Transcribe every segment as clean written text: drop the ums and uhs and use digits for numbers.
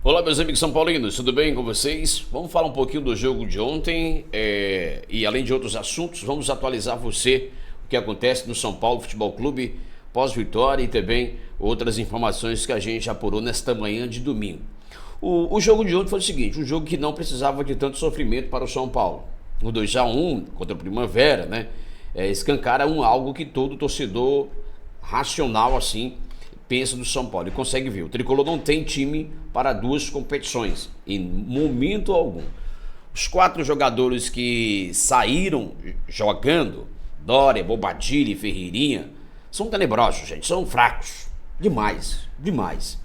Olá, meus amigos são paulinos, tudo bem com vocês? Vamos falar um pouquinho do jogo de ontem e além de outros assuntos, vamos atualizar você o que acontece no São Paulo Futebol Clube pós-vitória e também outras informações que a gente apurou nesta manhã de domingo. O jogo de ontem foi o seguinte, um jogo que não precisava de tanto sofrimento para o São Paulo. O 2-1 contra o Primavera, né? Escancara algo que todo torcedor racional assim pensa do São Paulo e consegue ver. O Tricolor não tem time para duas competições, em momento algum. Os quatro jogadores que saíram jogando, Dória, Bobadilha e Ferreirinha, são tenebrosos, gente, são fracos. Demais, demais.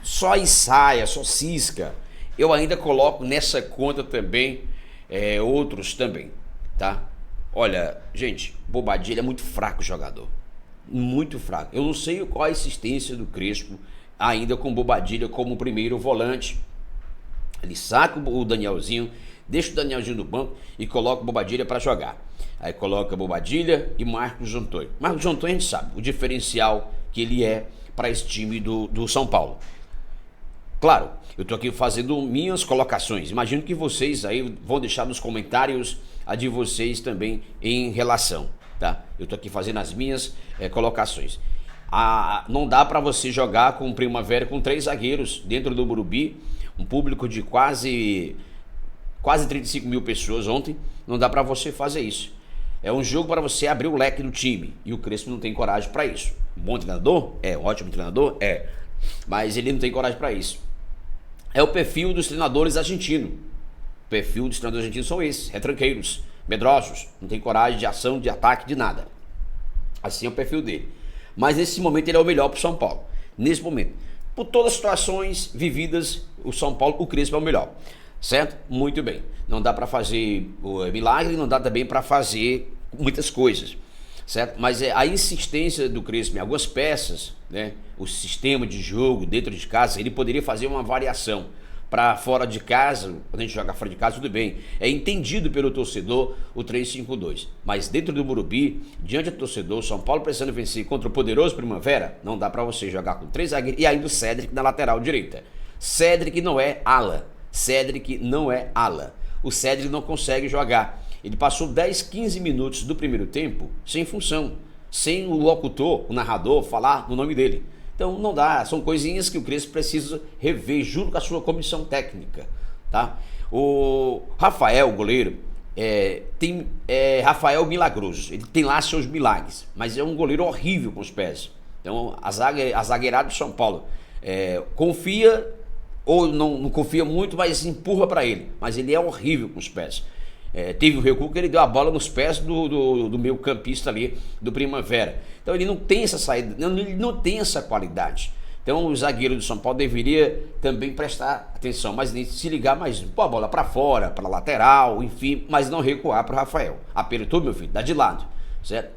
Só ensaia, só cisca. Eu ainda coloco nessa conta também outros também, tá? Olha, gente, Bobadilha é muito fraco jogador. Muito fraco. Eu não sei qual a existência do Crespo ainda com Bobadilha como primeiro volante. Ele saca o Danielzinho, deixa o Danielzinho no banco e coloca o Bobadilha para jogar. Aí coloca Bobadilha e Marcos Antônio. Marcos Antônio a gente sabe o diferencial que ele é para esse time do São Paulo. Claro, eu estou aqui fazendo minhas colocações. Imagino que vocês aí vão deixar nos comentários a de vocês também em relação. Tá? Eu tô aqui fazendo as minhas colocações. Não dá para você jogar com Primavera com 3 zagueiros dentro do Morumbi, um público de quase 35 mil pessoas ontem. Não dá para você fazer isso. É um jogo para você abrir o leque do time e o Crespo não tem coragem para isso. Um bom treinador? Um ótimo treinador? Mas ele não tem coragem para isso. É o perfil dos treinadores argentinos. O perfil dos treinadores argentinos são esses, retranqueiros, medrosos, não tem coragem de ação, de ataque, de nada. Assim é o perfil dele. Mas nesse momento ele é o melhor para o São Paulo. Nesse momento. Por todas as situações vividas, o São Paulo, o Crespo é o melhor. Certo? Muito bem. Não dá para fazer o milagre, não dá também para fazer muitas coisas. Certo? Mas a insistência do Crespo em algumas peças, né? O sistema de jogo dentro de casa, ele poderia fazer uma variação. Para fora de casa, quando a gente joga fora de casa, tudo bem. É entendido pelo torcedor o 3-5-2. Mas dentro do Morumbi, diante do torcedor, São Paulo precisando vencer contra o poderoso Primavera, não dá para você jogar com 3 zagueiros e ainda o Cédric na lateral direita. Cédric não é ala. Cédric não é ala. O Cédric não consegue jogar. Ele passou 10, 15 minutos do primeiro tempo sem função, sem o locutor, o narrador, falar no nome dele. Então não dá, são coisinhas que o Crespo precisa rever junto com a sua comissão técnica, tá? O Rafael, o goleiro, tem Rafael Milagroso, ele tem lá seus milagres, mas é um goleiro horrível com os pés. Então a zagueirada do São Paulo confia ou não confia muito, mas empurra para ele, mas ele é horrível com os pés. Teve um recuo que ele deu a bola nos pés do meio campista ali, do Primavera. Então ele não tem essa saída, ele não tem essa qualidade. Então o zagueiro do São Paulo deveria também prestar atenção, mas nem se ligar mais, pô, a bola para fora, para lateral, enfim, mas não recuar para o Rafael. Apertou, meu filho, dá de lado, certo?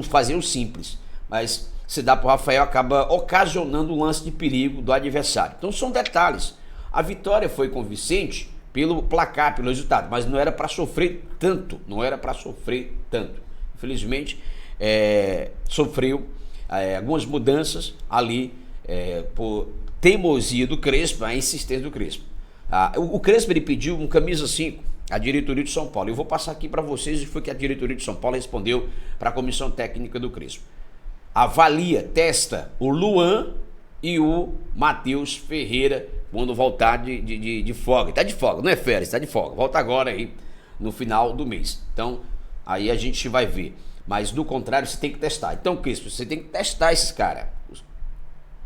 Fazer o simples, mas se dá para o Rafael acaba ocasionando um lance de perigo do adversário. Então são detalhes. A vitória foi convincente pelo placar, pelo resultado, mas não era para sofrer tanto, Infelizmente, sofreu algumas mudanças ali por teimosia do Crespo, a insistência do Crespo. O Crespo ele pediu um camisa 5, a diretoria de São Paulo. Eu vou passar aqui para vocês o que foi que a diretoria de São Paulo respondeu para a comissão técnica do Crespo. Avalia, testa o Luan e o Matheus Ferreira quando voltar de folga. Tá de folga, não é férias, tá de folga. Volta agora aí no final do mês. Então, aí a gente vai ver. Mas do contrário, você tem que testar. Então, Crespo, você tem que testar esses caras.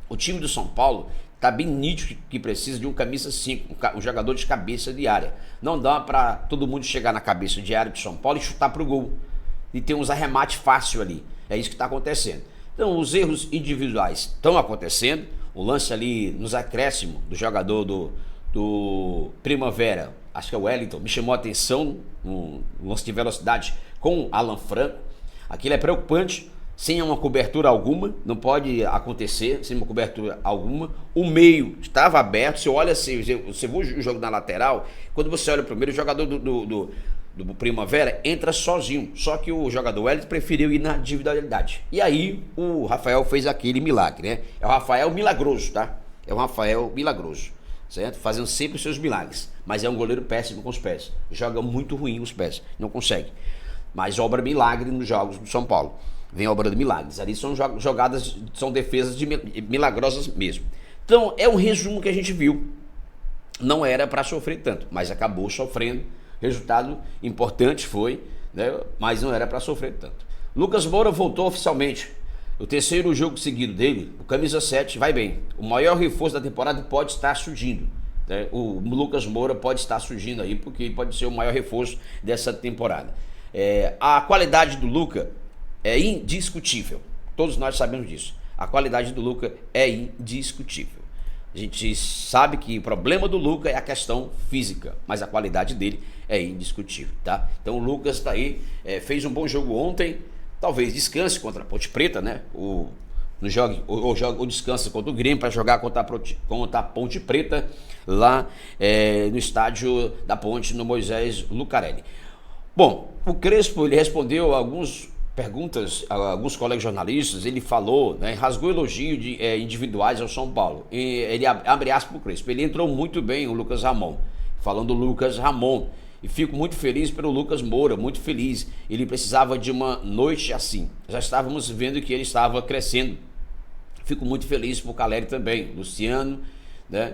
O time do São Paulo tá bem nítido que precisa de um camisa 5, um jogador de cabeça de área. Não dá para todo mundo chegar na cabeça de área do São Paulo e chutar pro gol. E ter uns arremates fácil ali. É isso que está acontecendo. Então, os erros individuais estão acontecendo. O lance ali nos acréscimos do jogador do Primavera, acho que é o Wellington, me chamou a atenção no lance de velocidade com Alan Franco. Aquilo é preocupante, sem uma cobertura alguma, não pode acontecer sem uma cobertura alguma. O meio estava aberto, você olha, você viu o jogo na lateral, quando você olha o primeiro, o jogador do Primavera entra sozinho, só que o jogador Wellington preferiu ir na individualidade. E aí o Rafael fez aquele milagre, né? É o Rafael Milagroso, tá? é o Rafael Milagroso, certo? Fazendo sempre os seus milagres, mas é um goleiro péssimo com os pés, joga muito ruim os pés, não consegue, mas obra milagre nos jogos do São Paulo, vem obrando milagres, ali são jogadas, são defesas milagrosas mesmo. Então é um resumo que a gente viu, não era para sofrer tanto, mas acabou sofrendo, resultado importante foi, né? Mas não era para sofrer tanto. Lucas Moura voltou oficialmente, o terceiro jogo seguido dele, o camisa 7 vai bem, o maior reforço da temporada pode estar surgindo, né? O Lucas Moura pode estar surgindo aí, porque pode ser o maior reforço dessa temporada. A qualidade do Lucas é indiscutível, todos nós sabemos disso, a qualidade do Lucas é indiscutível. A gente sabe que o problema do Lucas é a questão física, mas a qualidade dele é indiscutível, tá? Então o Lucas tá aí, fez um bom jogo ontem, talvez descanse contra a Ponte Preta, né? Ou descanse contra o Grêmio para jogar contra a Ponte Preta lá no estádio da Ponte, no Moisés Lucarelli. Bom, o Crespo ele respondeu algumas perguntas a alguns colegas jornalistas, ele falou, né, rasgou elogio individuais ao São Paulo. E ele abre aspas para o Crespo, ele entrou muito bem o Lucas Ramon, falando do Lucas Ramon. E fico muito feliz pelo Lucas Moura, muito feliz. Ele precisava de uma noite assim. Já estávamos vendo que ele estava crescendo. Fico muito feliz por Caleri também, Luciano, né?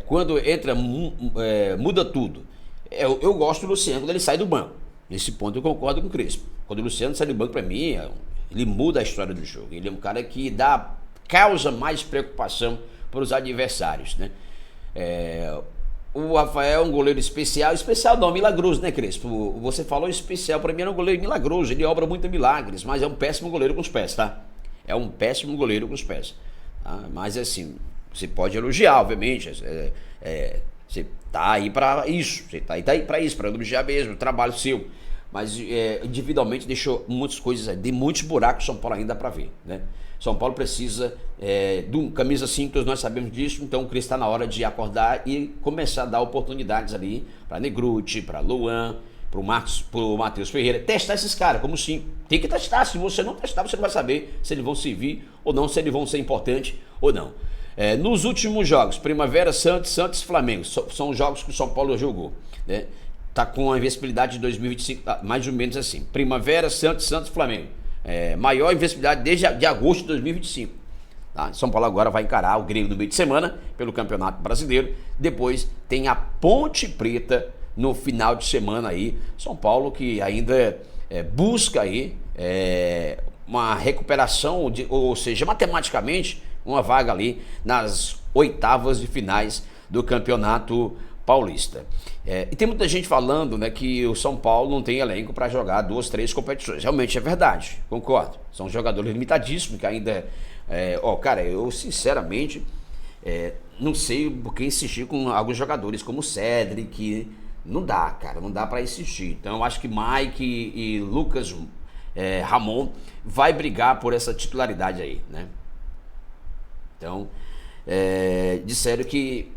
Quando entra, muda tudo. Eu gosto do Luciano quando ele sai do banco. Nesse ponto eu concordo com o Crespo. Quando o Luciano sai do banco, para mim, ele muda a história do jogo. Ele é um cara que causa mais preocupação para os adversários, né? O Rafael é um goleiro especial não, milagroso, né, Crespo? Você falou especial, para mim é um goleiro milagroso, ele obra muito milagres, mas é um péssimo goleiro com os pés, tá? É um péssimo goleiro com os pés, tá? Mas assim, você pode elogiar, obviamente, você tá aí para isso, você tá aí para isso, para elogiar mesmo, o trabalho seu, mas individualmente deixou muitas coisas, de muitos buracos São Paulo ainda para ver, né? São Paulo precisa de um camisa 5, todos nós sabemos disso, então o Cris está na hora de acordar e começar a dar oportunidades ali para Negruti, para Luan, para o Matheus Ferreira, testar esses caras, como sim, tem que testar, se você não testar, você não vai saber se eles vão servir ou não, se eles vão ser importantes ou não. Nos últimos jogos, Primavera, Santos, Flamengo, são os jogos que o São Paulo jogou, né? Tá com a invencibilidade de 2025, mais ou menos assim, Primavera, Santos, Flamengo. Maior invencibilidade desde de agosto de 2025. Tá? São Paulo agora vai encarar o Grêmio no meio de semana pelo Campeonato Brasileiro. Depois tem a Ponte Preta no final de semana aí. São Paulo que ainda busca aí uma recuperação, ou seja, matematicamente uma vaga ali nas oitavas de finais do Campeonato Paulista. E tem muita gente falando, né, que o São Paulo não tem elenco para jogar 2, 3 competições. Realmente é verdade, concordo. São jogadores limitadíssimos que ainda... cara, eu sinceramente não sei por que insistir com alguns jogadores como o Cedric. Não dá, cara, não dá para insistir. Então eu acho que Mike e Lucas Ramon vai brigar por essa titularidade aí, né? Então, disseram que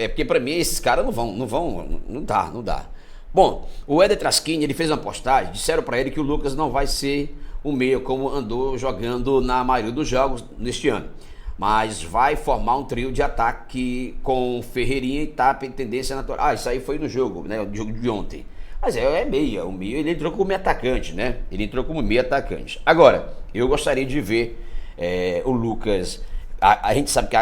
porque para mim esses caras não dá. Bom, o Éder Traschini, ele fez uma postagem, disseram para ele que o Lucas não vai ser o meia como andou jogando na maioria dos jogos neste ano, mas vai formar um trio de ataque com Ferreirinha e Tapa em tendência natural. Isso aí foi no jogo, né, o jogo de ontem. Mas meia, o meia ele entrou como meia atacante, né? Ele entrou como meia atacante. Agora, eu gostaria de ver o Lucas... A gente sabe que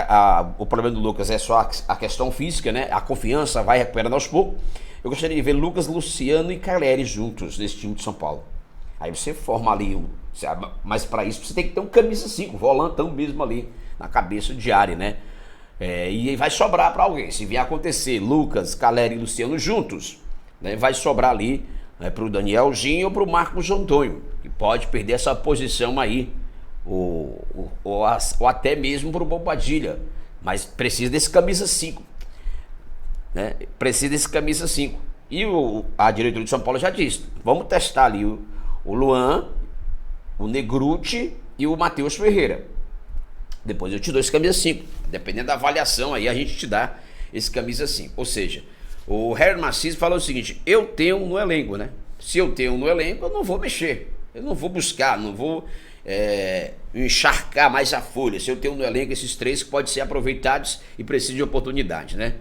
o problema do Lucas é só a questão física, né? A confiança vai recuperando aos poucos. Eu gostaria de ver Lucas, Luciano e Caleri juntos nesse time de São Paulo. Aí você forma ali, mas para isso você tem que ter um camisa 5, volantão mesmo ali na cabeça de área, né? E vai sobrar para alguém. Se vier acontecer Lucas, Caleri e Luciano juntos, né, vai sobrar ali, né, para o Danielzinho ou para o Marcos Antônio, que pode perder essa posição aí. Ou até mesmo para o Bobadilha, mas precisa desse camisa 5, né? Precisa desse camisa 5. E a diretoria de São Paulo já disse: vamos testar ali o Luan, o Negruti e o Matheus Ferreira. Depois eu te dou esse camisa 5. Dependendo da avaliação, aí a gente te dá esse camisa 5. Ou seja, o Harry Macis falou o seguinte: eu tenho no elenco, né? Se eu tenho no elenco, eu não vou mexer. Eu não vou buscar, não vou encharcar mais a folha. Se eu tenho no elenco esses três que podem ser aproveitados e precisam de oportunidade, né?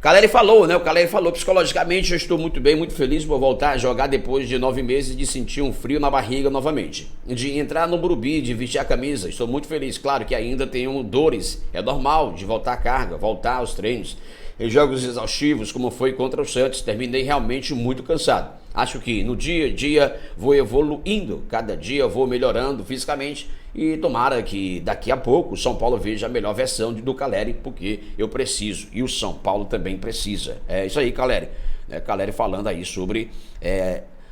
Caleri falou, né? O Caleri falou, psicologicamente eu estou muito bem, muito feliz por voltar a jogar depois de 9 meses de sentir um frio na barriga novamente. De entrar no Morumbi, de vestir a camisa, estou muito feliz. Claro que ainda tenho dores, é normal de voltar à carga, voltar aos treinos. Em jogos exaustivos, como foi contra o Santos, terminei realmente muito cansado. Acho que no dia a dia vou evoluindo, cada dia vou melhorando fisicamente e tomara que daqui a pouco o São Paulo veja a melhor versão do Caleri, porque eu preciso e o São Paulo também precisa. É isso aí, Caleri. Caleri falando aí sobre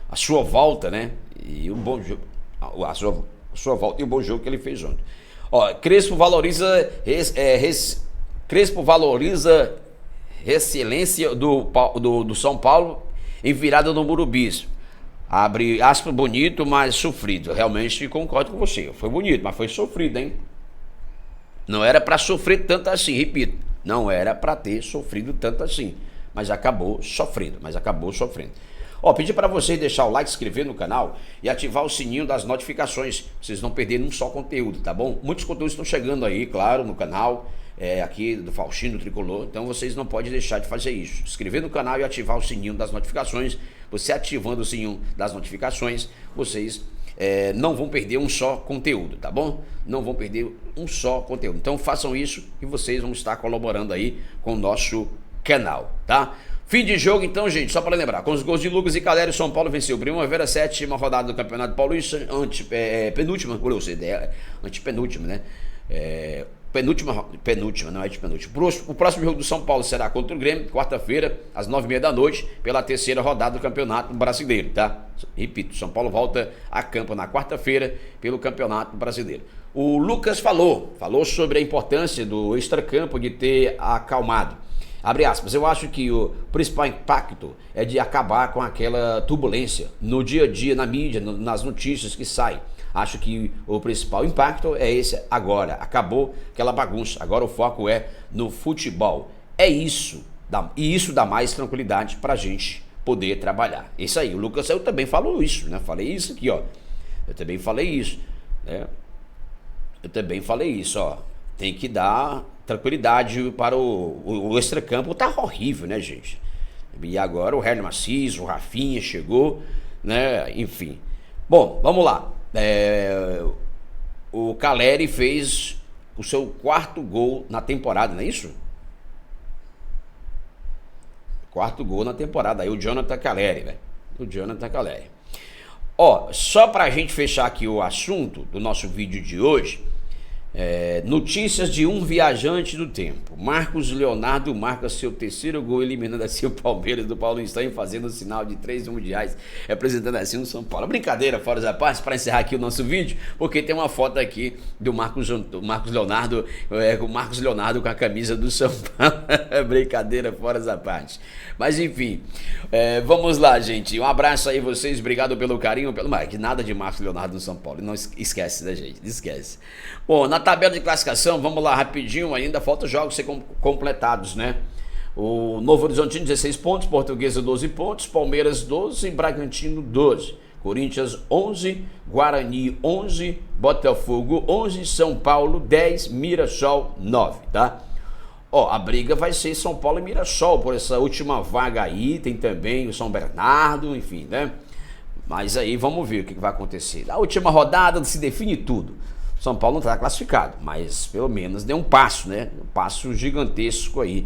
a sua volta, né? E o bom jogo, a sua volta e o bom jogo que ele fez ontem. Ó, Crespo valoriza resiliência do São Paulo em virada no Morumbi. Abre aspas, bonito, mas sofrido. Realmente concordo com você. Foi bonito, mas foi sofrido, hein? Não era para sofrer tanto assim, repito. Não era para ter sofrido tanto assim. Mas acabou sofrendo. Ó, pedi para vocês deixar o like, se inscrever no canal e ativar o sininho das notificações. Pra vocês não perderem um só conteúdo, tá bom? Muitos conteúdos estão chegando aí, claro, no canal. Aqui do Faustino Tricolor, então vocês não podem deixar de fazer isso, se inscrever no canal e ativar o sininho das notificações. Você ativando o sininho das notificações, vocês não vão perder um só conteúdo, tá bom? Não vão perder um só conteúdo, então façam isso e vocês vão estar colaborando aí com o nosso canal, tá? Fim de jogo então, gente, só para lembrar, com os gols de Lucas e Caleri, o São Paulo venceu Primavera, 7ª rodada do Campeonato Paulista, antepenúltima, né? Penúltima, não é de penúltima. O próximo jogo do São Paulo será contra o Grêmio, quarta-feira, às 9h30 da noite, pela 3ª rodada do Campeonato Brasileiro, tá? Repito, São Paulo volta a campo na quarta-feira pelo Campeonato Brasileiro. O Lucas falou sobre a importância do extracampo de ter acalmado. Abre aspas, eu acho que o principal impacto é de acabar com aquela turbulência no dia a dia, na mídia, nas notícias que saem. Acho que o principal impacto é esse agora. Acabou aquela bagunça. Agora o foco é no futebol. É isso. E isso dá mais tranquilidade pra gente poder trabalhar. Isso aí. O Lucas, eu também falo isso, né? Falei isso aqui, ó. Eu também falei isso, né? Ó. Tem que dar tranquilidade para o extracampo. Tá horrível, né, gente? E agora o Hélio Maciço, o Rafinha chegou, né? Enfim. Bom, vamos lá. O Caleri fez o seu 4º gol na temporada, não é isso? 4º gol na temporada. Aí o Jonathan Caleri, velho. Ó, só pra gente fechar aqui o assunto do nosso vídeo de hoje, notícias de um viajante do tempo. Marcos Leonardo marca seu 3º gol, eliminando assim o Palmeiras do Paulo Instagram, fazendo o sinal de 3 mundiais, representando assim o São Paulo. Brincadeira, fora da parte, para encerrar aqui o nosso vídeo, porque tem uma foto aqui do Marcos Leonardo, o Marcos Leonardo com a camisa do São Paulo. Brincadeira, fora da parte. Mas enfim, vamos lá, gente. Um abraço aí vocês, obrigado pelo carinho, que nada de Marcos Leonardo no São Paulo. Não esquece, né, gente? Esquece. Bom, na tabela de classificação, vamos lá rapidinho, ainda falta jogos ser completados, né? O Novo Horizontino 16 pontos, Portuguesa 12 pontos, Palmeiras 12, Bragantino 12, Corinthians 11, Guarani 11, Botafogo 11, São Paulo 10, Mirassol 9, tá? Ó, a briga vai ser São Paulo e Mirassol por essa última vaga aí, tem também o São Bernardo, enfim, né? Mas aí vamos ver o que vai acontecer. Na última rodada se define tudo. São Paulo não está classificado, mas pelo menos deu um passo, né? Um passo gigantesco aí.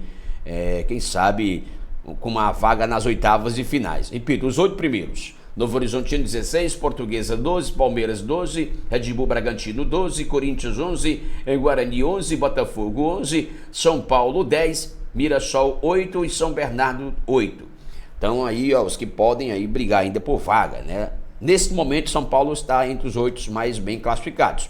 Quem sabe com uma vaga nas oitavas de finais. Repito, os 8 primeiros. Novo Horizontino 16, Portuguesa 12, Palmeiras 12, Red Bull Bragantino 12, Corinthians 11, Guarani 11, Botafogo 11, São Paulo 10, Mirassol 8 e São Bernardo 8. Então aí, ó, os que podem aí brigar ainda por vaga, né? Nesse momento, São Paulo está entre os 8 mais bem classificados.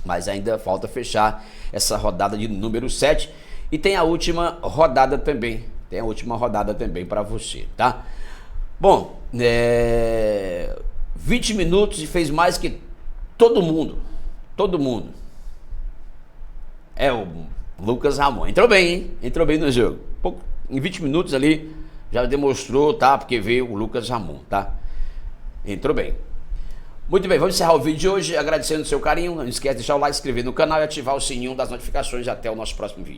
Mas ainda falta fechar essa rodada de número 7. E tem a última rodada também. Tem a última rodada também para você, tá? Bom, 20 minutos e fez mais que todo mundo. Todo mundo. O Lucas Ramon. Entrou bem, hein? Entrou bem no jogo. Em 20 minutos ali já demonstrou, tá? Porque veio o Lucas Ramon, tá? Entrou bem. Muito bem, vamos encerrar o vídeo de hoje agradecendo o seu carinho. Não esquece de deixar o like, se inscrever no canal e ativar o sininho das notificações. Até o nosso próximo vídeo.